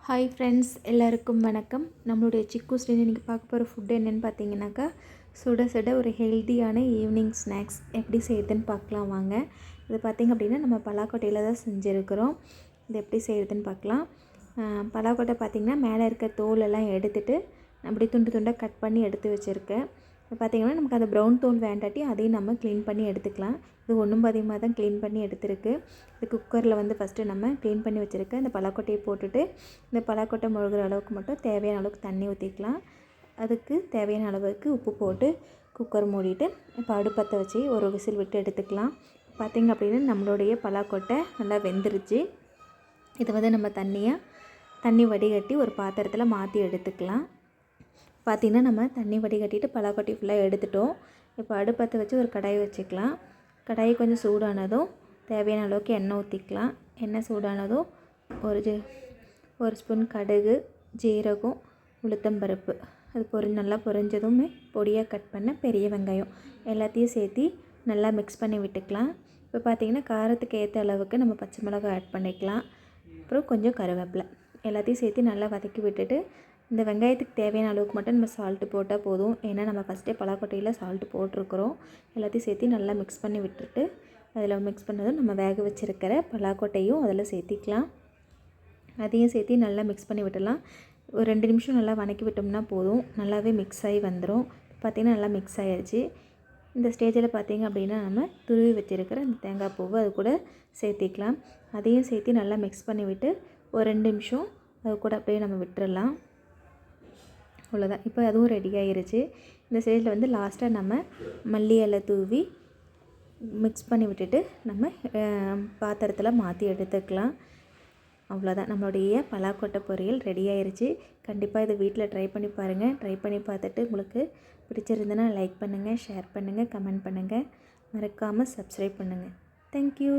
Hi friends, எல்லாருக்கும் வணக்கம். நம்மளுடைய சிக்கூஸ்லேருந்து இன்றைக்கி பார்க்க போகிற ஃபுட்டு என்னென்னு பார்த்தீங்கன்னாக்கா, சுட சுட ஒரு ஹெல்த்தியான ஈவினிங் ஸ்நாக்ஸ் எப்படி செய்யுதுன்னு பார்க்கலாம் வாங்க. இது பார்த்திங்க அப்படின்னா நம்ம பலாக்கொட்டையில் தான் செஞ்சுருக்கிறோம். இது எப்படி செய்யுதுன்னு பார்க்கலாம். பலாக்கொட்டை பார்த்திங்கன்னா மேலே இருக்க தோலெல்லாம் எடுத்துகிட்டு அப்படி துண்டு துண்டாக கட் பண்ணி எடுத்து வச்சுருக்கேன். இப்போ பார்த்திங்கன்னா நமக்கு அந்த ப்ரௌன் தோல் வேண்டாட்டி அதையும் நம்ம க்ளீன் பண்ணி எடுத்துக்கலாம். இது ஒன்றும் அதிகமாக தான் க்ளீன் பண்ணி எடுத்துருக்கு. இது குக்கரில் ஃபஸ்ட்டு நம்ம க்ளீன் பண்ணி வச்சுருக்கேன். இந்த பலாக்கொட்டையை போட்டுட்டு இந்த பலாக்கொட்டை முழுகிற அளவுக்கு மட்டும் தேவையான அளவுக்கு தண்ணி ஊற்றிக்கலாம். அதுக்கு தேவையான அளவுக்கு உப்பு போட்டு குக்கர் மூடிட்டு இப்போ அடுப்பத்தை வச்சு ஒரு விசில் விட்டு எடுத்துக்கலாம். பார்த்திங்க அப்படின்னா நம்மளுடைய பலாக்கொட்டை நல்லா வெந்துருச்சு. இதை நம்ம தண்ணி வடிகட்டி ஒரு பாத்திரத்தில் மாற்றி எடுத்துக்கலாம். பார்த்திங்கன்னா நம்ம தண்ணி வடிகட்டிட்டு பலாக்கொட்டை ஃபுல்லாக எடுத்துட்டோம். இப்போ அடுப்பத்தை வச்சு ஒரு கடாயை வச்சுக்கலாம். கடாயை கொஞ்சம் சூடானதும் தேவையான அளவுக்கு எண்ணெய் ஊற்றிக்கலாம். எண்ணெய் சூடானதும் ஒரு ஸ்பூன் கடுகு, ஜீரகம், உளுத்தம்பருப்பு அது நல்லா பொரிஞ்சதுமே பொடியாக கட் பண்ண பெரிய வெங்காயம் எல்லாத்தையும் சேர்த்து நல்லா மிக்ஸ் பண்ணி விட்டுக்கலாம். இப்போ பார்த்திங்கன்னா காரத்துக்கு ஏற்ற அளவுக்கு நம்ம பச்சை மிளகாய் ஆட் பண்ணிக்கலாம். அப்புறம் கொஞ்சம் கருவேப்பிலை எல்லாத்தையும் சேர்த்து நல்லா வதக்கி விட்டுட்டு இந்த வெங்காயத்துக்கு தேவையான அளவுக்கு மட்டும் நம்ம சால்ட்டு போட்டால் போதும். ஏன்னா நம்ம ஃபஸ்ட்டே பலாக்கொட்டையில் சால்ட்டு போட்டிருக்கிறோம். எல்லாத்தையும் சேர்த்து நல்லா மிக்ஸ் பண்ணி விட்டுட்டு அதில் மிக்ஸ் பண்ணதும் நம்ம வேக வச்சுருக்கிற பலாக்கொட்டையும் அதில் சேர்த்திக்கலாம். அதையும் சேர்த்து நல்லா மிக்ஸ் பண்ணி விட்டுடலாம். ஒரு 2 நிமிஷம் நல்லா வதக்கி விட்டோம்னா போதும். நல்லாவே மிக்ஸ் ஆகி வந்துடும். பார்த்திங்கன்னா நல்லா மிக்ஸ் ஆகிடுச்சு. இந்த ஸ்டேஜில் பார்த்திங்க அப்படின்னா நம்ம துருவி வச்சுருக்கிற அந்த தேங்காய் பூவை அது கூட சேர்த்திக்கலாம். அதையும் சேர்த்து நல்லா மிக்ஸ் பண்ணி விட்டு ஒரு 2 நிமிஷம் அது கூட அப்படியே நம்ம விட்டுறலாம். அவ்வளோதான். இப்போ அதுவும் ரெடி ஆகிருச்சு. இந்த ஸ்டேஜில் லாஸ்ட்டாக நம்ம மல்லி இலை தூவி மிக்ஸ் பண்ணி விட்டுட்டு நம்ம பாத்திரத்தில் மாற்றி எடுத்துக்கலாம். அவ்வளோதான், நம்மளுடைய பலாக்கொட்டை பொரியல் ரெடி ஆகிருச்சு. கண்டிப்பாக இதை வீட்டில் ட்ரை பண்ணி பாருங்கள். ட்ரை பண்ணி பார்த்துட்டு உங்களுக்கு பிடிச்சிருந்ததுன்னா லைக் பண்ணுங்கள், ஷேர் பண்ணுங்கள், கமெண்ட் பண்ணுங்கள். மறக்காமல் சப்ஸ்கிரைப் பண்ணுங்கள். தேங்க்யூ.